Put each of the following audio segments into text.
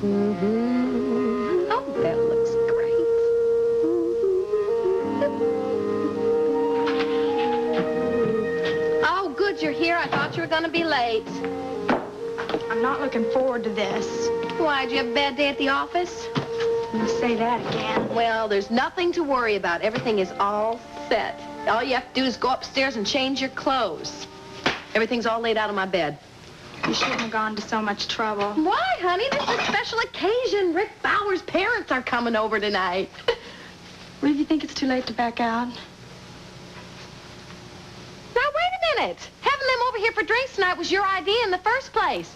Mm-hmm. Oh, that looks great. Oh, good, you're here. I thought you were going to be late. I'm not looking forward to this. Why, did you have a bad day at the office? You say that again. Well, there's nothing to worry about. Everything is all set. All you have to do is go upstairs and change your clothes. Everything's all laid out on my bed. You shouldn't have gone to so much trouble. Why, honey? This is a special occasion. Rick Bauer's parents are coming over tonight. Well, do you think it's too late to back out? Now, wait a minute. Having them over here for drinks tonight was your idea in the first place.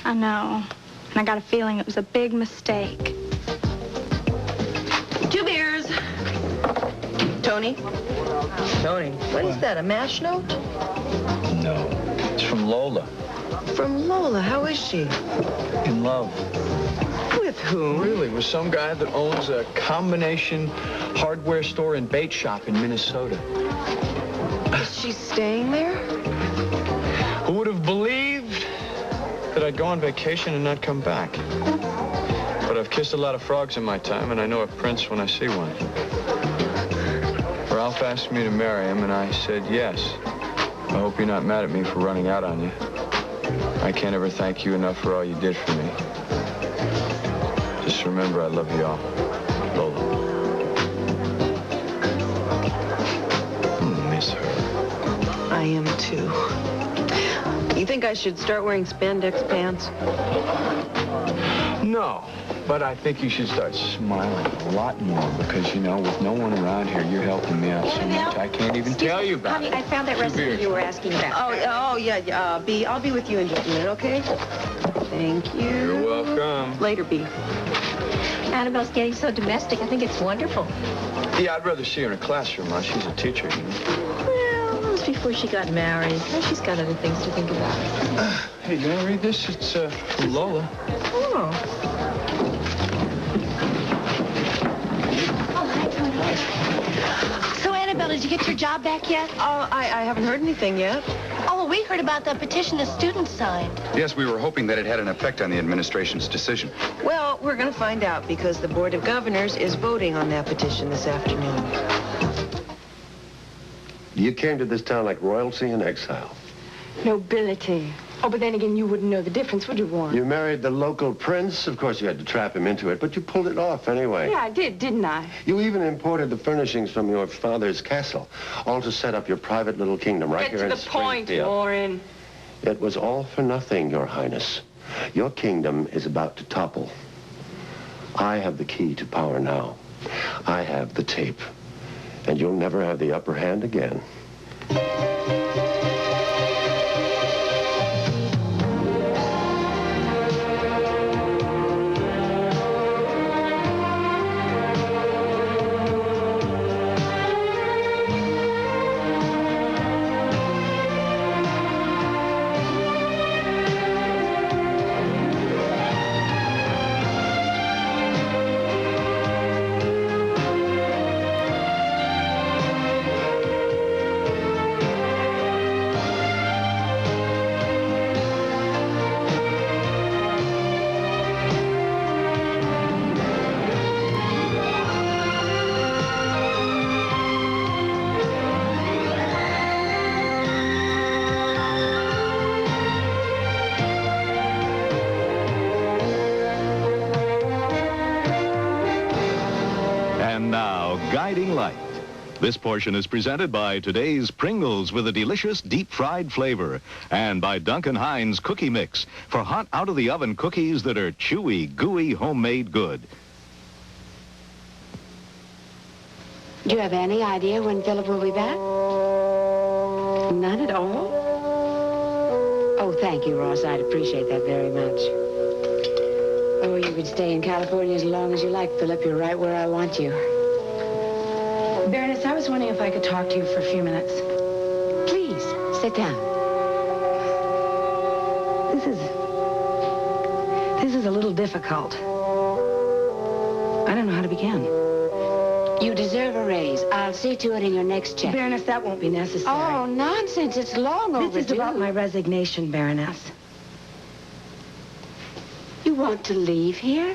I know. And I got a feeling it was a big mistake. 2 beers. Tony? Tony, What is that, a MASH note? no. It's from Lola. From Lola. How is she? In love. With whom? Really, with some guy that owns a combination hardware store and bait shop in Minnesota. Is she staying there? Who would have believed that I'd go on vacation and not come back? But I've kissed a lot of frogs in my time, and I know a prince when I see one. Ralph asked me to marry him, and I said yes. I hope you're not mad at me for running out on you. I can't ever thank you enough for all you did for me. Just remember, I love you all. Lola. Miss her. I am too. You think I should start wearing spandex pants? No, but I think you should start smiling a lot more because, you know, with no one around here, you're helping me out so much. I can't even tell you about Honey, it. I found that 2 recipe beers. you were asking about. Oh, yeah, B. I'll be with you in just a minute, okay? Thank you. You're welcome. Later, B. Annabelle's getting so domestic. I think it's wonderful. Yeah, I'd rather see her in a classroom. She's a teacher, you know. Well, that was before she got married. Now she's got other things to think about. Hey, you want to read this? It's from Lola. Oh. Oh, hi, Tony. So, Annabelle, did you get your job back yet? Oh, I haven't heard anything yet. Oh, we heard about the petition the students signed. Yes, we were hoping that it had an effect on the administration's decision. Well, we're going to find out because the Board of Governors is voting on that petition this afternoon. You came to this town like royalty in exile. Nobility. Oh, but then again, you wouldn't know the difference, would you, Warren? You married the local prince. Of course, you had to trap him into it, but you pulled it off anyway. Yeah, I did, didn't I? You even imported the furnishings from your father's castle, all to set up your private little kingdom right Get here to in the point, Springfield. Warren. It was all for nothing, Your Highness. Your kingdom is about to topple. I have the key to power now. I have the tape. And you'll never have the upper hand again. And now, Guiding Light. This portion is presented by today's Pringles with a delicious deep-fried flavor and by Duncan Hines Cookie Mix for hot out-of-the-oven cookies that are chewy, gooey, homemade good. Do you have any idea when Philip will be back? None at all? Oh, thank you, Ross. I'd appreciate that very much. Oh, you could stay in California as long as you like, Philip. You're right where I want you. Baroness, I was wondering if I could talk to you for a few minutes. Please, sit down. This is a little difficult. I don't know how to begin. You deserve a raise. I'll see to it in your next check. Baroness, that won't be necessary. Oh, nonsense. It's long overdue. This is about my resignation, Baroness. You You want to leave here?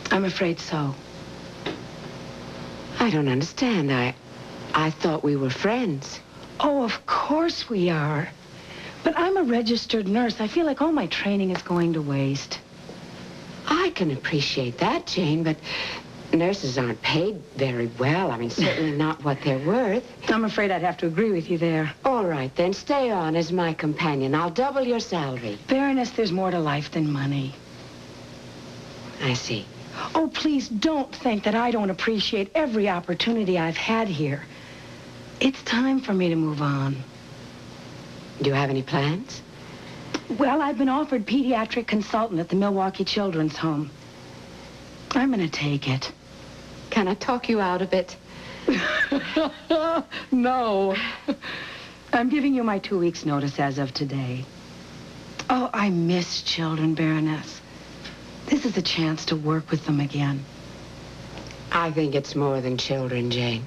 I'm afraid so. I don't understand. I thought we were friends. Oh, of course we are. But I'm a registered nurse. I feel like all my training is going to waste. I can appreciate that, Jane, but nurses aren't paid very well. I mean, certainly not what they're worth. I'm afraid I'd have to agree with you there. All right, then, stay on as my companion. I'll double your salary. Baroness, there's more to life than money. I see. Oh, please don't think that I don't appreciate every opportunity I've had here. It's time for me to move on. Do you have any plans? Well, I've been offered pediatric consultant at the Milwaukee Children's Home. I'm going to take it. Can I talk you out of it? No. I'm giving you my 2 weeks' notice as of today. Oh, I miss children, Baroness. This is a chance to work with them again. I think it's more than children, Jane.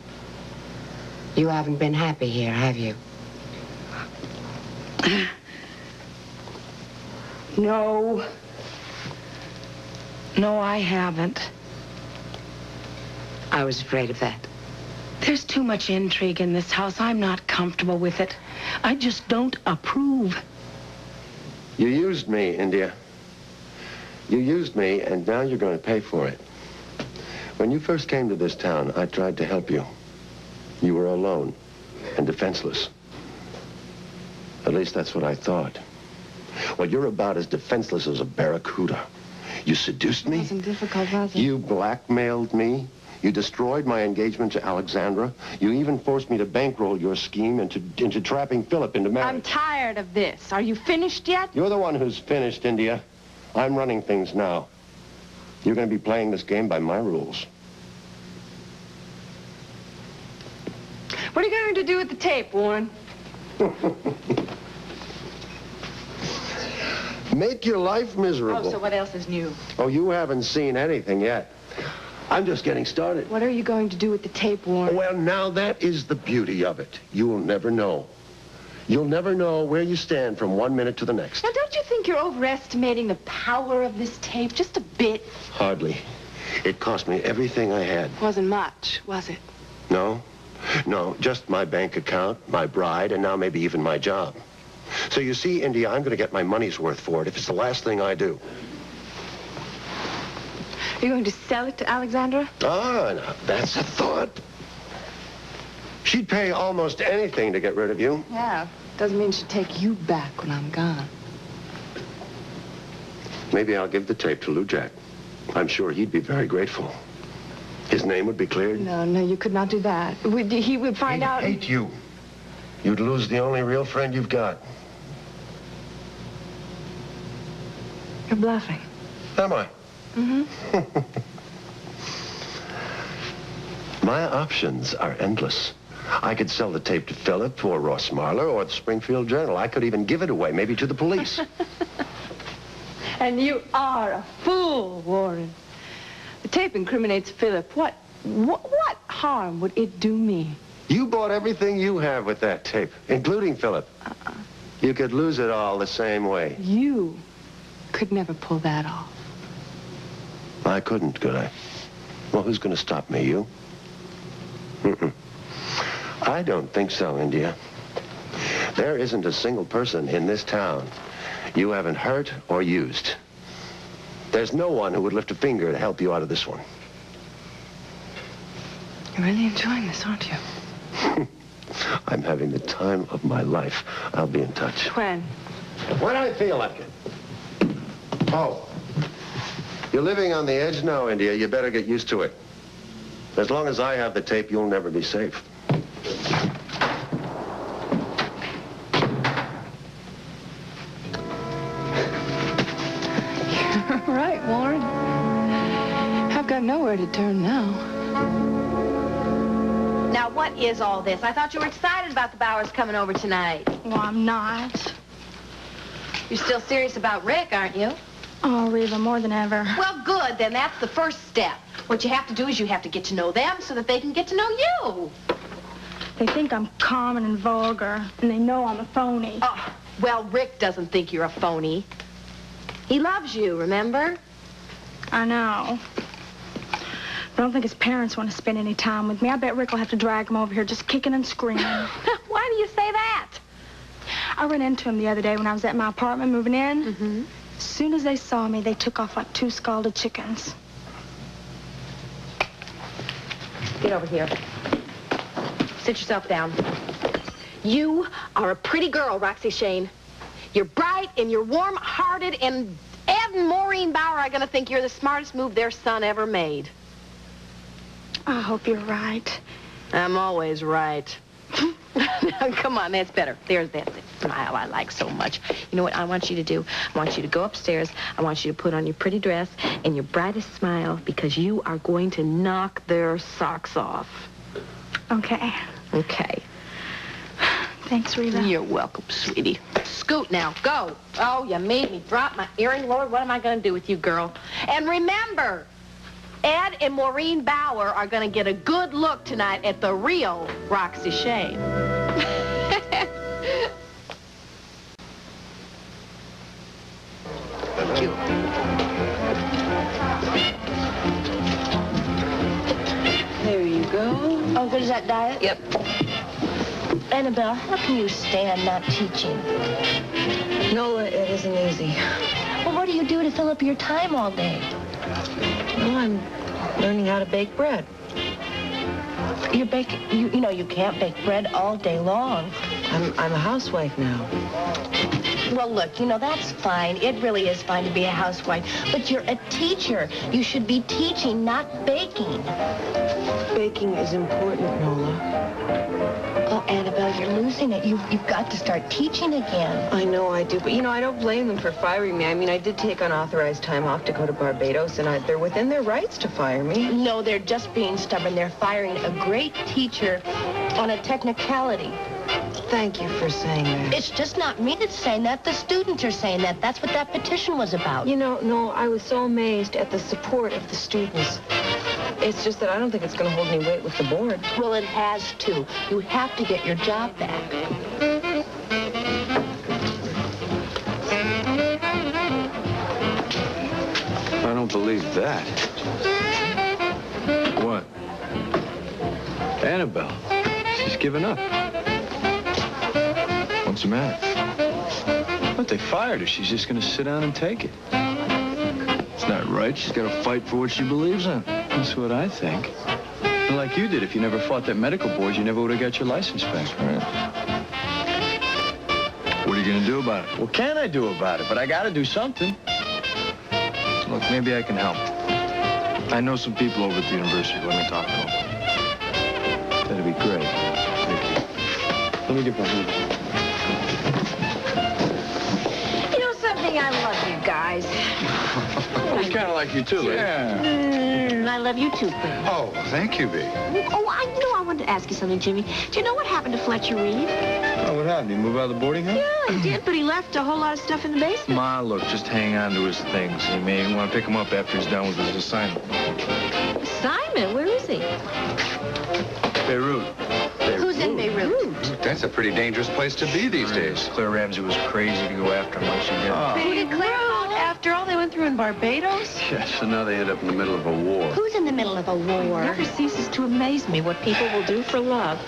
You haven't been happy here, have you? No. No, I haven't. I was afraid of that. There's too much intrigue in this house. I'm not comfortable with it. I just don't approve. You used me, India. You used me, and now you're going to pay for it. When you first came to this town, I tried to help you. You were alone and defenseless. At least that's what I thought. Well, you're about as defenseless as a barracuda. You seduced me. It wasn't difficult, was it? You blackmailed me. You destroyed my engagement to Alexandra. You even forced me to bankroll your scheme into trapping Philip into marriage. I'm tired of this. Are you finished yet? You're the one who's finished, India. I'm running things now. You're going to be playing this game by my rules. What are you going to do with the tape, Warren? Make your life miserable. Oh, so what else is new? Oh, you haven't seen anything yet. I'm just getting started. What are you going to do with the tape, Warren? Well, now that is the beauty of it. You will never know. You'll never know where you stand from 1 minute to the next. Now, don't you think you're overestimating the power of this tape just a bit? Hardly. It cost me everything I had. Wasn't much, was it? No? No, just my bank account, my bride, and now maybe even my job. So you see, India, I'm going to get my money's worth for it if it's the last thing I do. Are you going to sell it to Alexandra? Ah, now that's a thought. She'd pay almost anything to get rid of you. Yeah. Doesn't mean she'll take you back when I'm gone. Maybe I'll give the tape to Lou Jack. I'm sure he'd be very grateful. His name would be cleared. No, you could not do that. He would find out... He'd hate you. You'd lose the only real friend you've got. You're bluffing. Am I? Mm-hmm. My options are endless. I could sell the tape to Philip or Ross Marler or the Springfield Journal. I could even give it away, maybe to the police. And you are a fool, Warren. The tape incriminates Philip. What harm would it do me? You bought everything you have with that tape, including Philip. You could lose it all the same way. You could never pull that off. I couldn't, could I? Well, who's going to stop me, you? Mm-mm. I don't think so, India. There isn't a single person in this town you haven't hurt or used. There's no one who would lift a finger to help you out of this one. You're really enjoying this, aren't you? I'm having the time of my life. I'll be in touch. When? When I feel like it. Oh. You're living on the edge now, India. You better get used to it. As long as I have the tape, you'll never be safe. You're right, Warren. I've got nowhere to turn now. Now, what is all this? I thought you were excited about the Bowers coming over tonight. Well, I'm not. You're still serious about Rick, aren't you? Oh, Reva, more than ever. Well, good. Then that's the first step. What you have to do is you have to get to know them so that they can get to know you. They think I'm common and vulgar, and they know I'm a phony. Oh, well, Rick doesn't think you're a phony. He loves you, remember? I know. I don't think his parents want to spend any time with me. I bet Rick will have to drag him over here just kicking and screaming. Why do you say that? I ran into him the other day when I was at my apartment moving in. Mm-hmm. As soon as they saw me, they took off like 2 scalded chickens. Get over here. Sit yourself down. You are a pretty girl, Roxy Shane. You're bright and you're warm-hearted, and Ed and Maureen Bauer are going to think you're the smartest move their son ever made. I hope you're right. I'm always right. Come on, that's better. There's that smile I like so much. You know what I want you to do? I want you to go upstairs. I want you to put on your pretty dress and your brightest smile, because you are going to knock their socks off. Okay. Okay. Thanks, Reva. You're welcome, sweetie. Scoot now. Go. Oh, you made me drop my earring. Lord, what am I going to do with you, girl? And remember, Ed and Maureen Bauer are going to get a good look tonight at the real Roxy Shane. Thank you. There you go. Oh, good as that diet? Yep. Annabelle, how can you stand not teaching? No, it isn't easy. Well, what do you do to fill up your time all day? Well, I'm learning how to bake bread. You know you can't bake bread all day long. I'm a housewife now. Well, look, you know, that's fine. It really is fine to be a housewife. But you're a teacher. You should be teaching, not baking. Baking is important, Nola. Oh, Annabelle, you're losing it. You've got to start teaching again. I know I do, but, you know, I don't blame them for firing me. I mean, I did take unauthorized time off to go to Barbados, and they're within their rights to fire me. No, they're just being stubborn. They're firing a great teacher on a technicality. Thank you for saying that. It's just not me that's saying that. The students are saying that. That's what that petition was about. You know, no, I was so amazed at the support of the students. It's just that I don't think it's going to hold any weight with the board. Well, it has to. You have to get your job back. I don't believe that. What? Annabelle. She's given up. What's the matter? What, they fired her. She's just going to sit down and take it. It's not right. She's got to fight for what she believes in. That's what I think. And like you did, if you never fought that medical board, you never would have got your license back. Right. What are you going to do about it? What can I do about it? But I got to do something. Look, maybe I can help. I know some people over at the university. Let me talk to them. That'd be great. Thank you. Let me get my hand. You know something? I love you guys. We kind of like you, too, lady. Yeah. I love you, too, Fred. Oh, thank you, B. Oh, I wanted to ask you something, Jimmy. Do you know what happened to Fletcher Reed? Oh, what happened? He moved out of the boarding house? Yeah, he did, but he left a whole lot of stuff in the basement. Ma, look, just hang on to his things. He may want to pick him up after he's done with his assignment. Assignment? Where is he? Beirut. Who's in Beirut? That's a pretty dangerous place to be these days. Claire Ramsey was crazy to go after him like she did. Who did Claire go after all they went through in Barbados? Yeah, so now they end up in the middle of a war. Who's in the middle of a war? It never ceases to amaze me what people will do for love.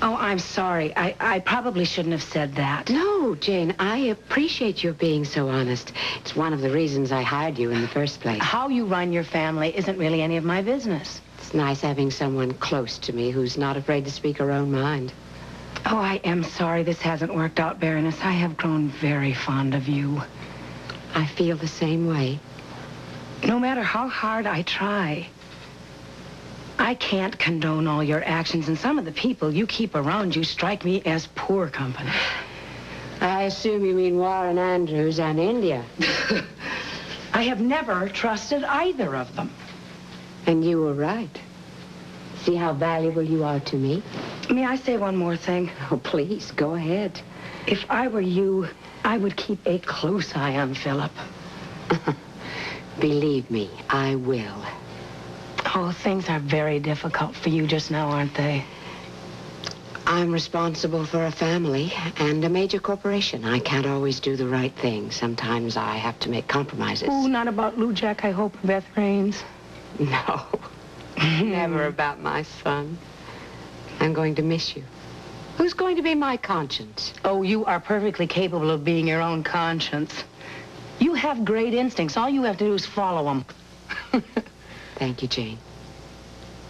Oh, I'm sorry. I probably shouldn't have said that. No, Jane, I appreciate your being so honest. It's one of the reasons I hired you in the first place. How you run your family isn't really any of my business. It's nice having someone close to me who's not afraid to speak her own mind. Oh, I am sorry this hasn't worked out, Baroness. I have grown very fond of you. I feel the same way. No matter how hard I try, I can't condone all your actions, and some of the people you keep around you strike me as poor company. I assume you mean Warren Andrews and India. I have never trusted either of them. And you were right. See how valuable you are to me? May I say one more thing? Oh, please, go ahead. If I were you, I would keep a close eye on Philip. Believe me, I will. Oh, things are very difficult for you just now, aren't they? I'm responsible for a family and a major corporation. I can't always do the right thing. Sometimes I have to make compromises. Oh, not about Lou Jack, I hope, Beth Raines. No. Never about my son. I'm going to miss you. Who's going to be my conscience? Oh, you are perfectly capable of being your own conscience. You have great instincts. All you have to do is follow them. Thank you, Jane.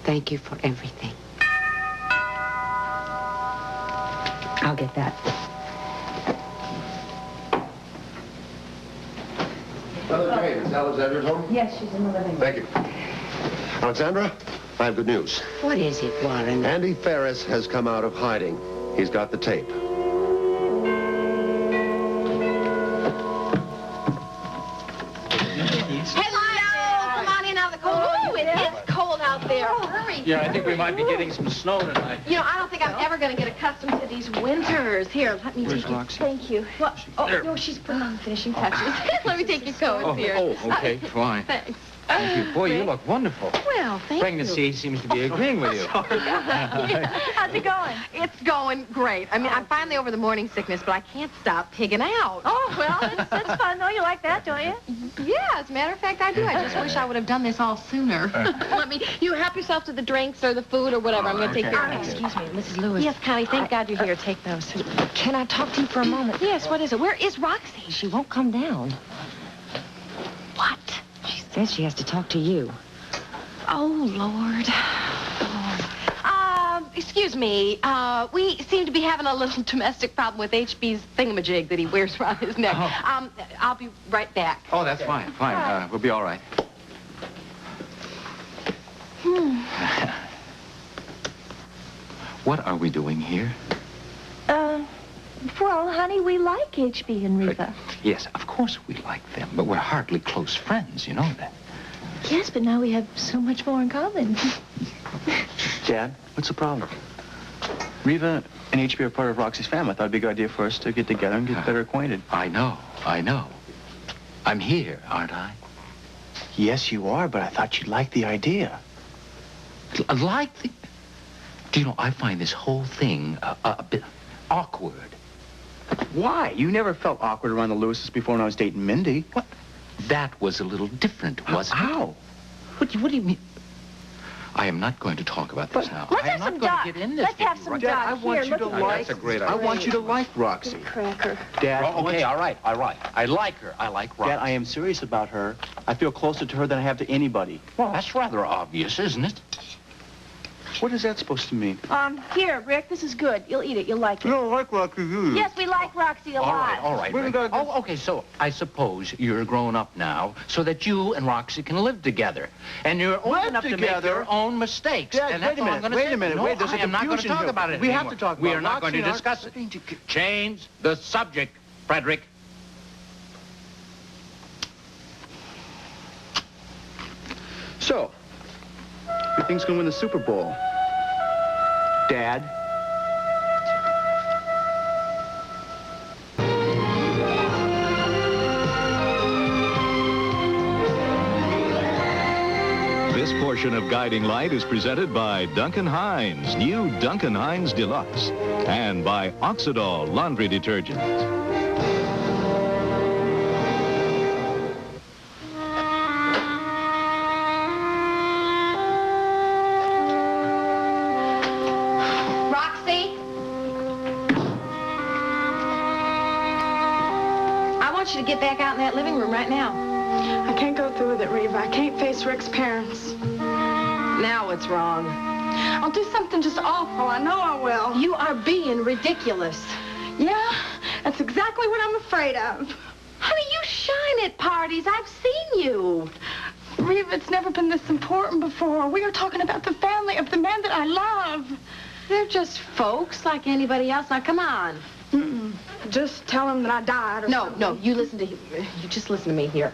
Thank you for everything. I'll get that. Mother Jane, is Alexandra at home? Yes, she's in the living room. Thank you. Alexandra, I have good news. What is it, Warren? Andy Ferris has come out of hiding. He's got the tape. Hello! Come on in out of the cold. Ooh, it is cold out there. Hurry. Yeah, I think we might be getting some snow tonight. You know, I don't think I'm ever going to get accustomed to these winters. Here, let me take it. Roxy? Thank you. Well, oh, no, she's putting on the finishing touches. Let me take your coat here. Okay, fine. Thanks. Thank you. Boy, you look wonderful. Well, thank Pregnancy seems to be agreeing with you. How's it going? It's going great. I mean, I'm finally over the morning sickness, but I can't stop pigging out. Oh, well, that's fun, though. You like that, don't you? Yeah, as a matter of fact, I do. I just wish I would have done this all sooner. You help yourself to the drinks or the food or whatever. I'm going to take care of it. Excuse me, Mrs. Lewis. Yes, Connie, thank God you're here. Take those. Can I talk to you for a moment? Yes, what is it? Where is Roxy? She won't come down. What? She says she has to talk to you. Oh, Lord. Excuse me. We seem to be having a little domestic problem with HB's thingamajig that he wears around his neck. Oh. I'll be right back. Oh, that's fine. Fine. We'll be all right. What are we doing here? Well, honey, we like HB and Reva. Yes, of course we like them, but we're hardly close friends. You know that. Yes, but now we have so much more in common. Dad, what's the problem? Reva and HB are part of Roxy's family. I thought it'd be a good idea for us to get together and get better acquainted. I know. I'm here, aren't I? Yes, you are, but I thought you'd like the idea. Like the... Do you know, I find this whole thing a bit awkward. Why? You never felt awkward around the Lewises before when I was dating Mindy. What? That was a little different, wasn't it? How? What do you mean? I am not going to talk about this now. Let's I am have not some going duck. to get in this. Let's have some duck. I want you to like... That's a great I idea. want you to like Roxy. Cracker. Dad, Okay, all right. I like her. I like Roxy. Dad, I am serious about her. I feel closer to her than I have to anybody. Well, that's rather obvious, isn't it? What is that supposed to mean? Here, Rick, this is good. You'll eat it. You'll like it. You don't like Roxy, do you? Yes, we like Roxy a lot. All right. Rick. Oh, okay, so I suppose you're grown up now so that you and Roxy can live together. And you're old Live enough to make together? your own mistakes. Dad, and that's wait a all I'm minute, gonna wait say. a minute, No, wait, there's a I am not going to confusion talk here. about it We have anymore. to talk We about are not going to Roxy and discuss it. Change the subject, Frederick. So, who think's gonna win the Super Bowl? Dad? This portion of Guiding Light is presented by Duncan Hines, new Duncan Hines Deluxe, and by Oxidol Laundry Detergent. Roxy? I want you to get back out in that living room right now. I can't go through with it, Reva. I can't face Rick's parents. Now what's wrong? I'll do something just awful. I know I will. You are being ridiculous. Yeah, that's exactly what I'm afraid of. Honey, you shine at parties. I've seen you. Reva, it's never been this important before. We are talking about the family of the man that I love. They're just folks like anybody else. Now, come on. Mm-mm. Just tell him that I died or something. No, you listen to him. You just listen to me here.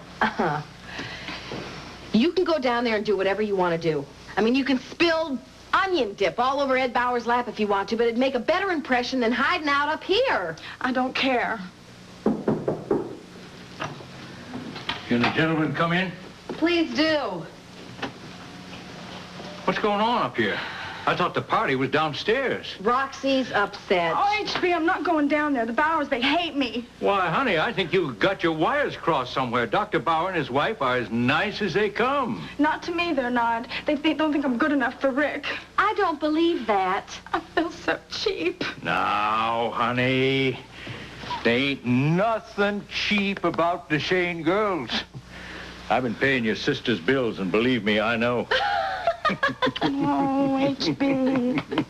You can go down there and do whatever you want to do. I mean, you can spill onion dip all over Ed Bauer's lap if you want to, but it'd make a better impression than hiding out up here. I don't care. Can the gentleman come in? Please do. What's going on up here? I thought the party was downstairs. Roxy's upset. Oh, HB, I'm not going down there. The Bowers, they hate me. Why, honey, I think you got your wires crossed somewhere. Dr. Bauer and his wife are as nice as they come. Not to me, they're not. They don't think I'm good enough for Rick. I don't believe that. I feel so cheap. Now, honey, there ain't nothing cheap about the Shane girls. I've been paying your sister's bills, and believe me, I know. Oh, HB.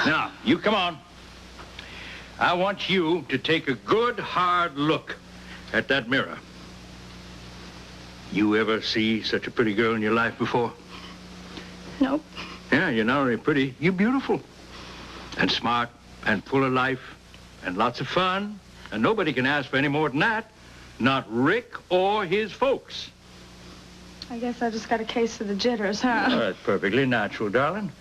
Now, you come on. I want you to take a good, hard look at that mirror. You ever see such a pretty girl in your life before? Nope. Yeah, you're not only pretty, you're beautiful. And smart, and full of life, and lots of fun. And nobody can ask for any more than that. Not Rick or his folks. I guess I just got a case of the jitters, huh? Oh, that's perfectly natural, darling.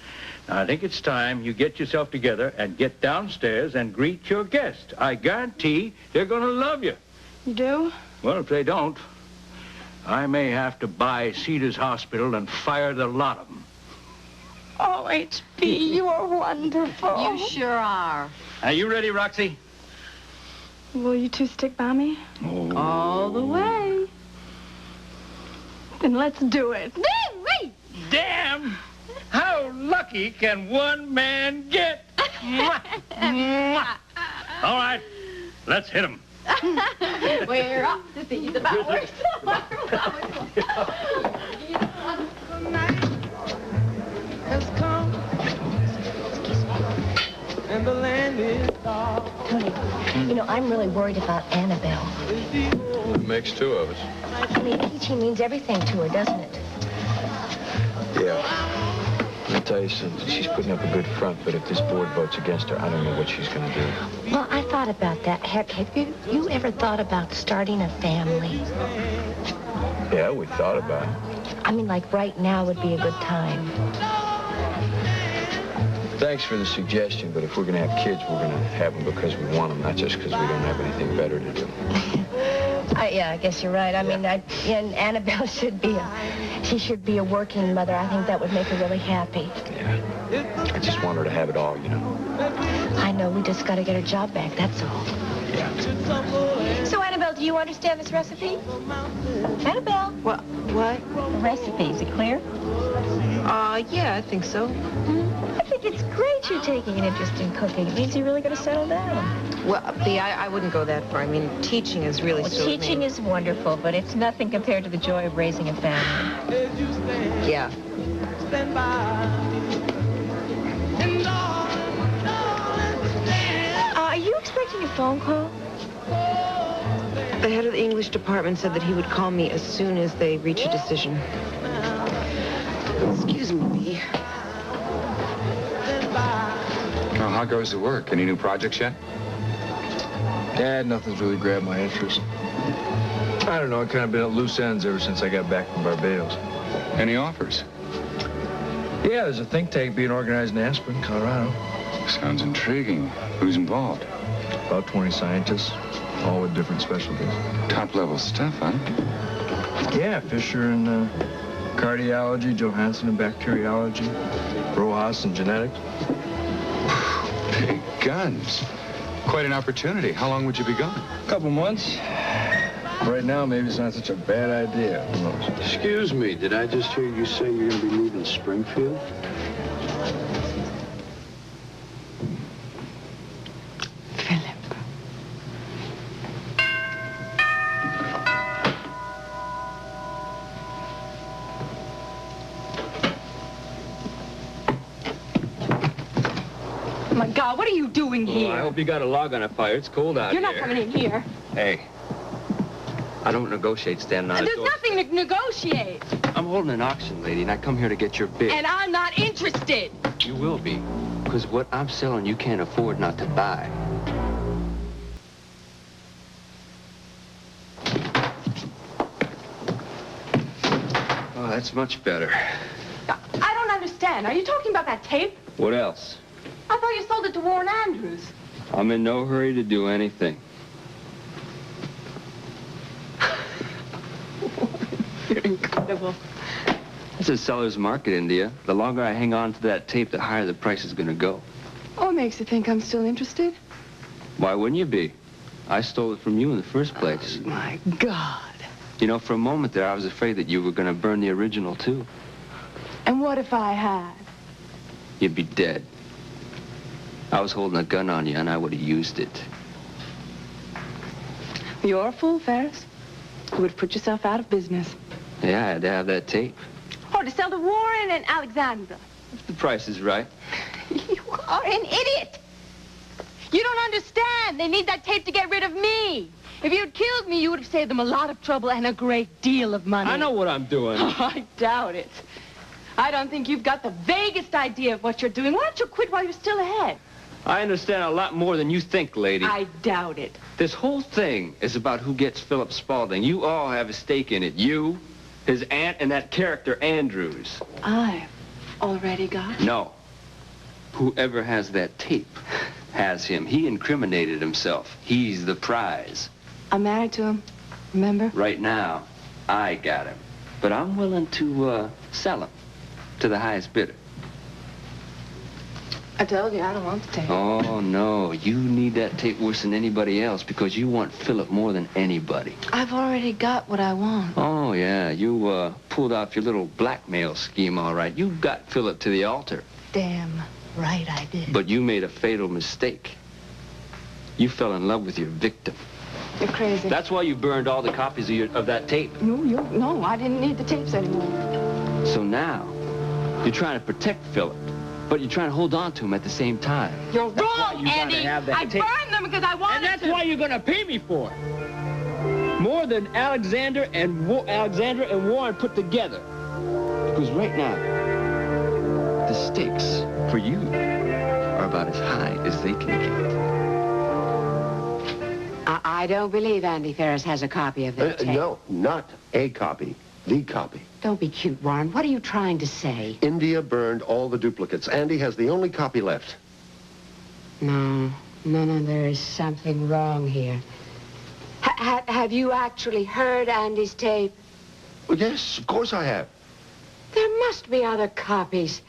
Now, I think it's time you get yourself together and get downstairs and greet your guest. I guarantee they're going to love you. You do? Well, if they don't, I may have to buy Cedars Hospital and fire the lot of them. Oh, HB, you are wonderful. You sure are. Are you ready, Roxy? Will you two stick by me? Oh. All the way. Then let's do it. Damn! How lucky can one man get? Mwah. Mwah. All right, let's hit him. We're off to see the Bowers. Tony, you know, I'm really worried about Annabelle. It makes two of us. I mean, teaching means everything to her, doesn't it? Yeah. Let me tell you something. She's putting up a good front, but if this board votes against her, I don't know what she's going to do. Well, I thought about that. Have you ever thought about starting a family? Yeah, we thought about it. I mean, like right now would be a good time. Thanks for the suggestion, but if we're going to have kids, we're going to have them because we want them, not just because we don't have anything better to do. Yeah, I guess you're right. I mean, and Annabelle should be a working mother. I think that would make her really happy. Yeah. I just want her to have it all, you know. I know. We just got to get her job back, that's all. Yeah. So, Annabelle, do you understand this recipe? Annabelle? What? The recipe, is it clear? Yeah, I think so. I think it's great you're taking an interest in cooking. It means you're really going to settle down. Well, I wouldn't go that far. I mean, teaching is really Teaching is wonderful, but it's nothing compared to the joy of raising a family. Yeah. Are you expecting a phone call? The head of the English department said that he would call me as soon as they reach a decision. Excuse me. Oh, how goes the work? Any new projects yet? Dad, nothing's really grabbed my interest. I don't know, I've kind of been at loose ends ever since I got back from Barbados. Any offers? Yeah, there's a think tank being organized in Aspen, Colorado. Sounds intriguing. Who's involved? About 20 scientists, all with different specialties. Top-level stuff, huh? Yeah, Fisher in cardiology, Johansson in bacteriology, Rojas in genetics. Big guns. Quite an opportunity. How long would you be gone? A couple months. Right now, maybe it's not such a bad idea. Who knows? Excuse me, did I just hear you say you're going to be leaving Springfield? Philip. Oh, my God, what are you doing here? I hope you got a log on a fire. It's cold out You're here. not coming in here. Hey, I don't negotiate standing on a There's door. nothing to negotiate. I'm holding an auction, lady, and I come here to get your bid. And I'm not interested. You will be, because what I'm selling you can't afford not to buy. Oh, that's much better. I don't understand. Are you talking about that tape? What else? I thought you sold it to Warren Andrews. I'm in no hurry to do anything. You're incredible. It's a seller's market, India. The longer I hang on to that tape, the higher the price is going to go. What makes you think I'm still interested? Why wouldn't you be? I stole it from you in the first place. Oh, my God. You know, for a moment there, I was afraid that you were going to burn the original, too. And what if I had? You'd be dead. I was holding a gun on you, and I would have used it. You're a fool, Ferris. You would have put yourself out of business. Yeah, I had to have that tape. Or to sell to Warren and Alexandra. If the price is right. You are an idiot. You don't understand. They need that tape to get rid of me. If you'd killed me, you would have saved them a lot of trouble and a great deal of money. I know what I'm doing. Oh, I doubt it. I don't think you've got the vaguest idea of what you're doing. Why don't you quit while you're still ahead? I understand a lot more than you think, lady. I doubt it. This whole thing is about who gets Philip Spaulding. You all have a stake in it. You, his aunt, and that character, Andrews. I've already got it. No. Whoever has that tape has him. He incriminated himself. He's the prize. I'm married to him, remember? Right now, I got him. But I'm willing to sell him to the highest bidder. I told you, I don't want the tape. Oh, no. You need that tape worse than anybody else because you want Philip more than anybody. I've already got what I want. Oh, yeah. You pulled off your little blackmail scheme, all right. You got Philip to the altar. Damn right I did. But you made a fatal mistake. You fell in love with your victim. You're crazy. That's why you burned all the copies of that tape. No, I didn't need the tapes anymore. So now, you're trying to protect Philip, but you're trying to hold on to him at the same time. You're wrong, Andy. I burned them because I wanted And that's to. why you're going to pay me for it. More than Alexandra and Warren put together. Because right now, the stakes for you are about as high as they can get. I don't believe Andy Ferris has a copy of that tape. No, not a copy. The copy. Don't be cute, Warren. What are you trying to say? India burned all the duplicates. Andy has the only copy left. No, there is something wrong here. Have you actually heard Andy's tape? Well, yes, of course I have. There must be other copies.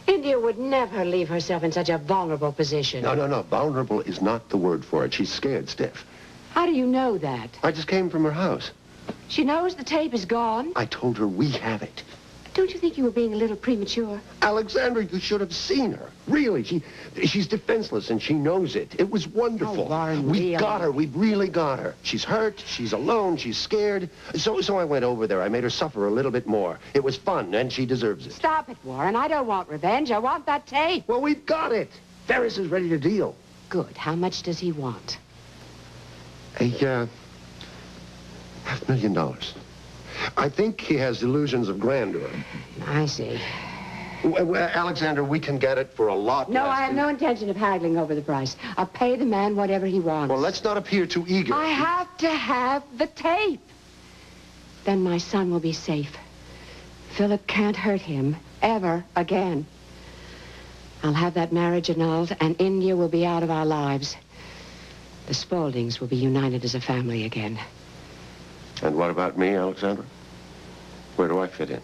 India would never leave herself in such a vulnerable position. No. Vulnerable is not the word for it. She's scared stiff. How do you know that? I just came from her house. She knows the tape is gone. I told her we have it. Don't you think you were being a little premature? Alexandra, you should have seen her. Really, she's defenseless, and she knows it. It was wonderful. Oh, Warren, We really? got her. We really got her. She's hurt. She's alone. She's scared. So I went over there. I made her suffer a little bit more. It was fun, and she deserves it. Stop it, Warren. I don't want revenge. I want that tape. Well, we've got it. Ferris is ready to deal. Good. How much does he want? $500,000. I think he has delusions of grandeur. I see. Well, Alexander, we can get it for a lot No, less I have no intention of haggling over the price. I'll pay the man whatever he wants. Well, let's not appear too eager. I have to have the tape. Then my son will be safe. Philip can't hurt him ever again. I'll have that marriage annulled, and India will be out of our lives. The Spauldings will be united as a family again. And what about me, Alexandra? Where do I fit in?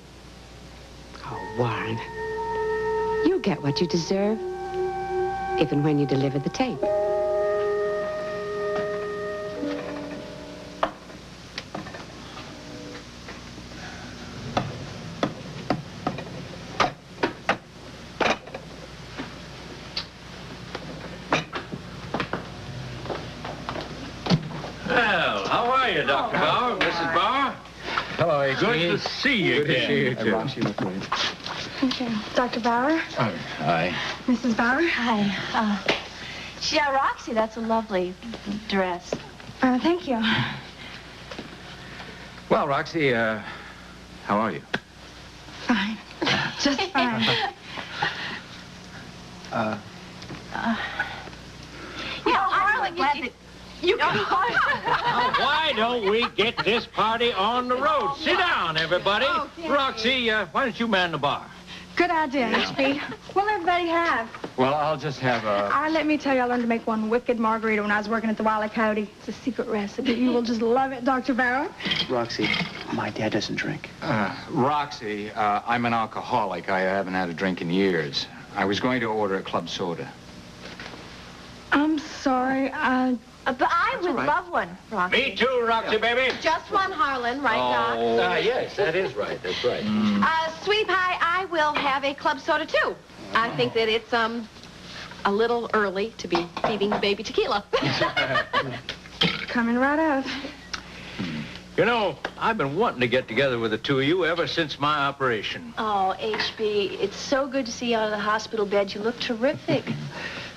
Oh, Warren. You get what you deserve, if and when you deliver the tape. Well, how are you, Dr. Bauer, Mrs. Bauer? Hello, A.G. Good to see you Good again. to see you, too. Thank you. Dr. Bauer? Hi. Mrs. Bauer? Hi. Yeah, Roxy, that's a lovely dress. Thank you. Well, Roxy, how are you? Fine. Just fine. I'm glad that you Why don't we get this party on the road? Sit down, everybody. Okay. Roxy, why don't you man the bar? Good idea, HB. What'll everybody have? Well, I'll just have a... Let me tell you, I learned to make one wicked margarita when I was working at the Wile E. Coyote. It's a secret recipe. You will just love it, Dr. Barrow. Roxy, my dad doesn't drink. Roxy, I'm an alcoholic. I haven't had a drink in years. I was going to order a club soda. I'm sorry, But I would love one, Roxy. Me too, Roxy, baby. Just one, Harlan, right, Doc? Yes, that is right. That's right. Sweetie Pie, I will have a club soda, too. I think that it's, a little early to be feeding the baby tequila. coming right up. You know, I've been wanting to get together with the two of you ever since my operation. Oh, HB, it's so good to see you out of the hospital bed. You look terrific.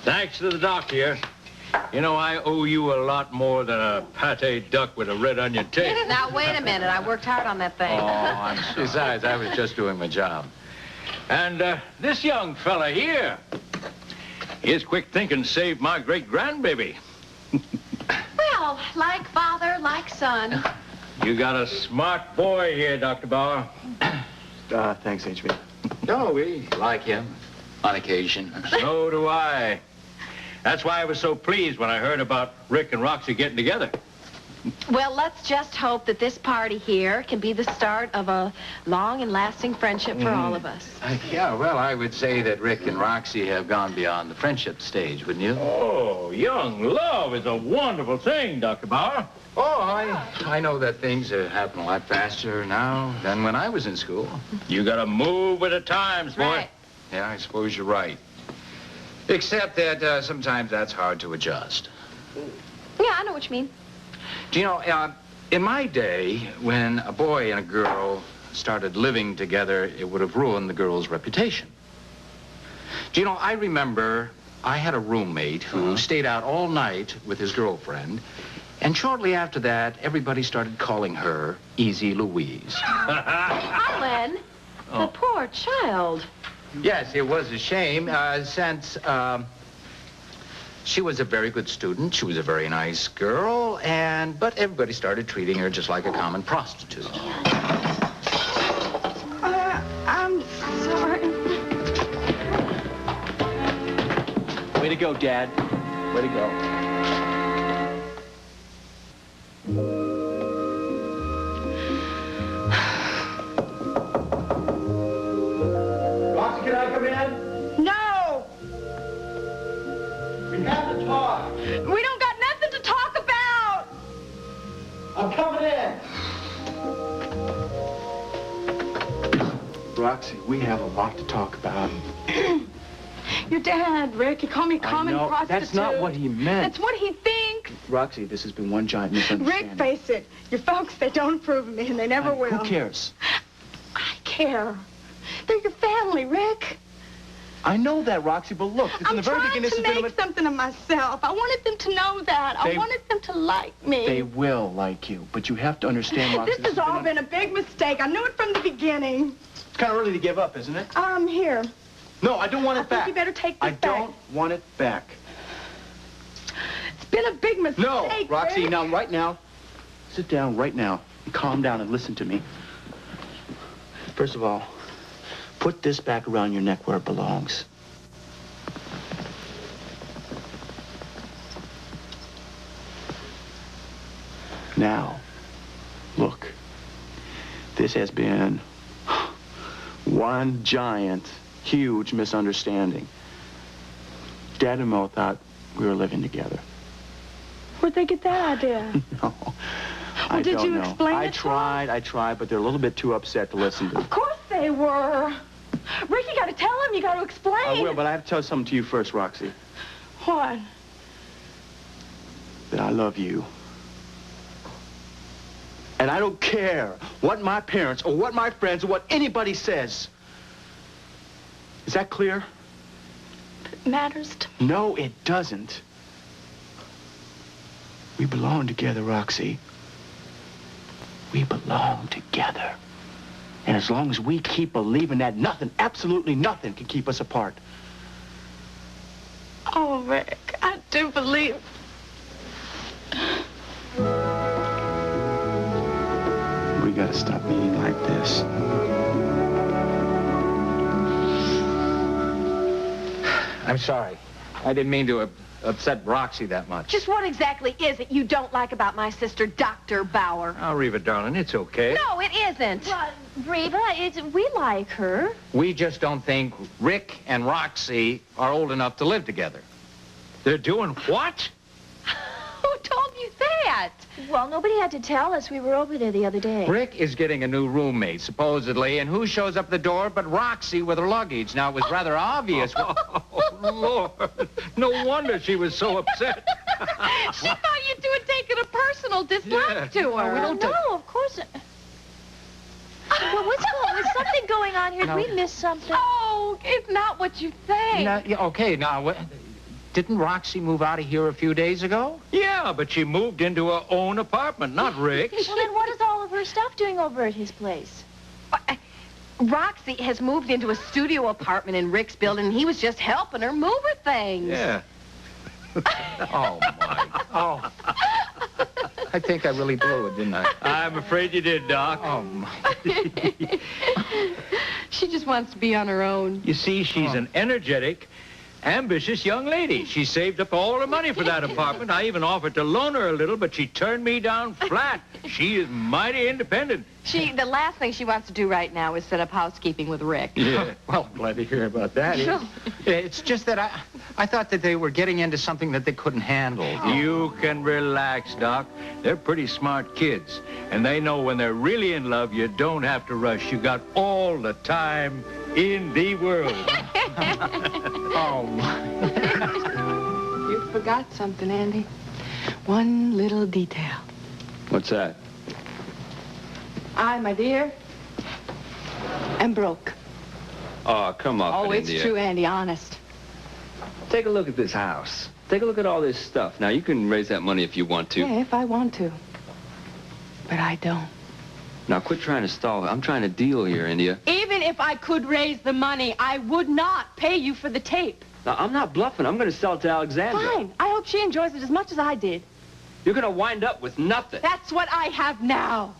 Thanks to the doc here. You know, I owe you a lot more than a pate duck with a red onion taste. Now, wait a minute. I worked hard on that thing. Oh, I'm sorry. Besides, I was just doing my job. And this young fella here, his quick thinking saved my great-grandbaby. Well, like father, like son. You got a smart boy here, Dr. Bauer. Thanks, HB. No, we like him on occasion. So do I. That's why I was so pleased when I heard about Rick and Roxy getting together. Well, let's just hope that this party here can be the start of a long and lasting friendship for all of us. Yeah, well, I would say that Rick and Roxy have gone beyond the friendship stage, wouldn't you? Oh, young love is a wonderful thing, Dr. Bauer. Oh, I know that things happen a lot faster now than when I was in school. You gotta move with the times, boy. Right. Yeah, I suppose you're right. Except that sometimes that's hard to adjust. Yeah, I know what you mean. Do you know, in my day, when a boy and a girl started living together, it would have ruined the girl's reputation. Do you know, I remember I had a roommate who stayed out all night with his girlfriend, and shortly after that, everybody started calling her Easy Louise. Alan, the poor child. Yes, it was a shame, since she was a very good student. She was a very nice girl, but everybody started treating her just like a common prostitute. I'm sorry. Way to go, Dad. Way to go. Roxy, can I come in? No! We have to talk. We don't got nothing to talk about! I'm coming in. Roxy, we have a lot to talk about. Your dad, Rick, he called me a common I know. prostitute. That's not what he meant. That's what he thinks. Roxy, this has been one giant misunderstanding. Rick, face it. Your folks, they don't approve of me, and they never will. Who cares? I care. They're your family, Rick. I know that, Roxy, but look, in the very beginning, this I'm has trying been to make something of myself. I wanted them to know that. I wanted them to like me. They will like you, but you have to understand, Roxy. This has all been a big mistake. I knew it from the beginning. It's kind of early to give up, isn't it? Here. No, I don't want it back. I think you better take this I don't want it back. It's been a big mistake, No, Roxy, Rick. now, right now, sit down right now and calm down and listen to me. First of all, put this back around your neck where it belongs. Now, look, this has been one giant, huge misunderstanding. Dad and Mo thought we were living together. Where'd they get that idea? No, I did don't you know. explain I it to tried, but they're a little bit too upset to listen to. Of course they were. Rick, you gotta tell them. You gotta explain. I will, but I have to tell something to you first, Roxy. What? That I love you. And I don't care what my parents or what my friends or what anybody says. Is that clear? It matters to me. No, it doesn't. We belong together, Roxy. We belong together. And as long as we keep believing that, nothing, absolutely nothing can keep us apart. Oh, Rick, I do believe. We gotta stop being like this. I'm sorry. I didn't mean to upset Roxy that much. Just what exactly is it you don't like about my sister, Dr. Bauer? Oh, Reva, darling, it's okay. No, it isn't. Well, Reva, we like her. We just don't think Rick and Roxy are old enough to live together. They're doing what? Who told you that? Well, nobody had to tell us. We were over there the other day. Rick is getting a new roommate, supposedly, and who shows up the door but Roxy with her luggage? Now, it was rather obvious. Oh, Lord. No wonder she was so upset. She thought you two had taken a personal dislike to her. We don't no, of course. Well, was something going on here? No. Did we miss something? Oh, it's not what you think. Now, yeah, okay, now, didn't Roxy move out of here a few days ago? Yeah, but she moved into her own apartment, not Rick's. Well, then what is all of her stuff doing over at his place? Roxy has moved into a studio apartment in Rick's building, and he was just helping her move her things. Yeah. Oh, my. Oh. I think I really blew it, didn't I? I'm afraid you did, Doc. Oh, my. She just wants to be on her own. You see, she's an energetic, ambitious young lady. She saved up all her money for that apartment. I even offered to loan her a little, but she turned me down flat. She is mighty independent. The last thing she wants to do right now is set up housekeeping with Rick. Yeah. Well, glad to hear about that. It's just that I thought that they were getting into something that they couldn't handle. You can relax, Doc. They're pretty smart kids, and they know when they're really in love, you don't have to rush. You got all the time in the world. Oh, my. You forgot something, Andy. One little detail. What's that? I, my dear, am broke. Oh, come up, Oh, it's India. true, Andy, honest. Take a look at this house. Take a look at all this stuff. Now, you can raise that money if you want to. Yeah, if I want to. But I don't. Now, quit trying to stall. I'm trying to deal here, India. Even if I could raise the money, I would not pay you for the tape. Now, I'm not bluffing. I'm going to sell it to Alexandra. Fine. I hope she enjoys it as much as I did. You're going to wind up with nothing. That's what I have now.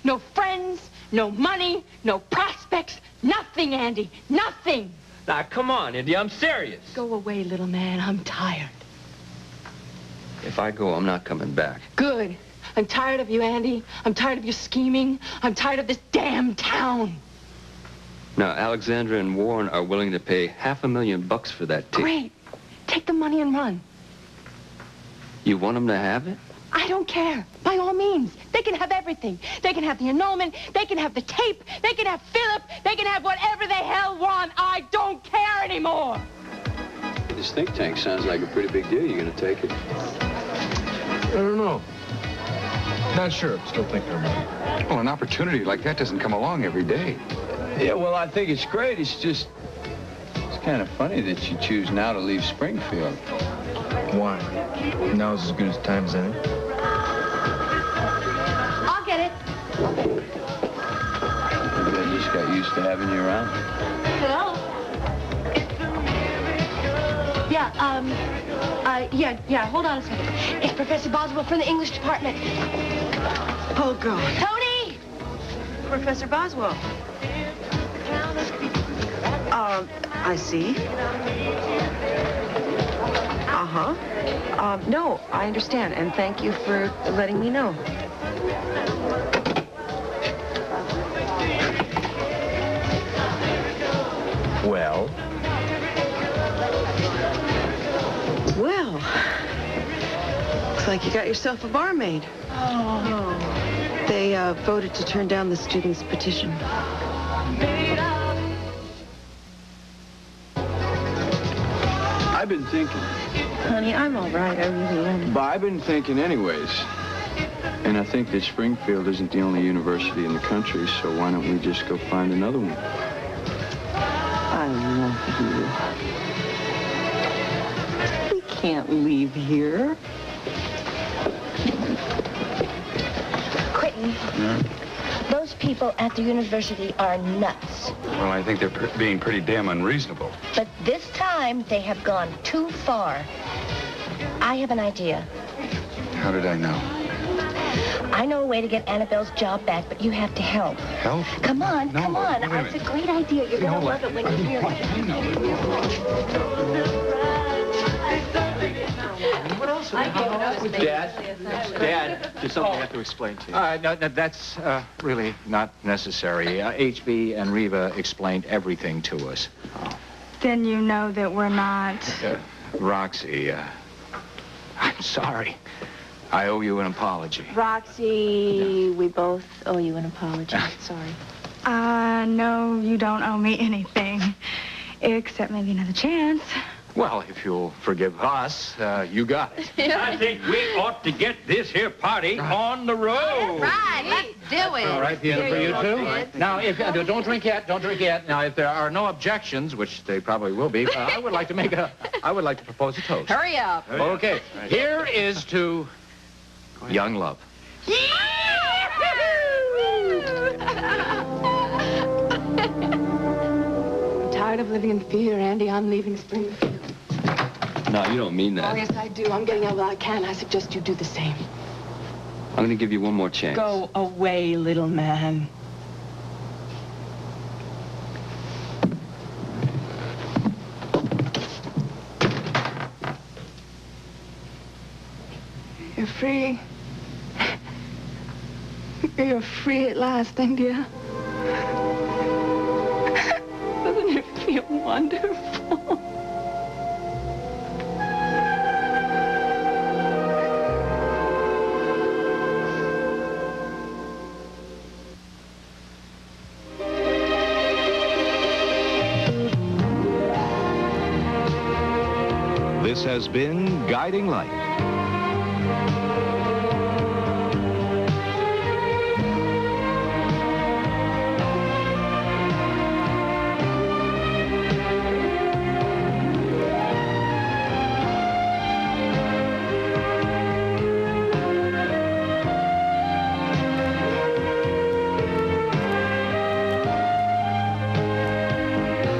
No friends, no money, no prospects, nothing, Andy, nothing. Now, come on, India. I'm serious. Go away, little man. I'm tired. If I go, I'm not coming back. Good. I'm tired of you, Andy. I'm tired of your scheming. I'm tired of this damn town. Now, Alexandra and Warren are willing to pay $500,000 for that tape. Great. Take the money and run. You want them to have it? I don't care. By all means. They can have everything. They can have the annulment. They can have the tape. They can have Philip. They can have whatever they hell want. I don't care anymore. This think tank sounds like a pretty big deal. You gonna take it? I don't know. Not sure. Still thinking about it. Well, an opportunity like that doesn't come along every day. Yeah, well, I think it's great. It's kind of funny that you choose now to leave Springfield. Why? Now's as good a time as any. I'll get it. Maybe I just got used to having you around. Hello? Yeah, hold on a second. It's Professor Boswell from the English department. Oh, God. Tony! Professor Boswell. I see. No, I understand, and thank you for letting me know. Well? Well, looks like you got yourself a barmaid. Oh. They voted to turn down the students' petition. I've been thinking. Honey, I'm all right. I really am. But I've been thinking anyways. And I think that Springfield isn't the only university in the country, so why don't we just go find another one? I love you. We can't leave here. Quentin, those people at the university are nuts. Well, I think they're being pretty damn unreasonable. But this time, they have gone too far. I have an idea. How did I know? I know a way to get Annabelle's job back, but you have to help. Help? Come on, No, come on. wait a It's a great idea. You're going to love it when you hear it. Dad, there's something I have to explain to you. No, that's really not necessary. HB and Reva explained everything to us. Then you know that we're not... Roxy, I'm sorry. I owe you an apology. Roxy, we both owe you an apology. Sorry. No, you don't owe me anything. Except maybe another chance. Well, if you'll forgive us, you got it. I think we ought to get this here party on the road. Right, let's do it. All right, piano for you too. Now, if don't drink yet. Don't drink yet. Now, if there are no objections, which they probably will be, I would like to propose a toast. Hurry up. Okay. Here is to young love. I'm tired of living in fear, Andy. I'm leaving Springfield. No, you don't mean Oh, that. yes, I do. I'm getting out while I can. I suggest you do the same. I'm going to give you one more chance. Go away, little man. You're free. You're free at last, India. Doesn't it feel wonderful? This has been Guiding Light.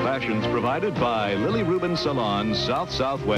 Fashions provided by Lily Rubin Salon, South-Southwest.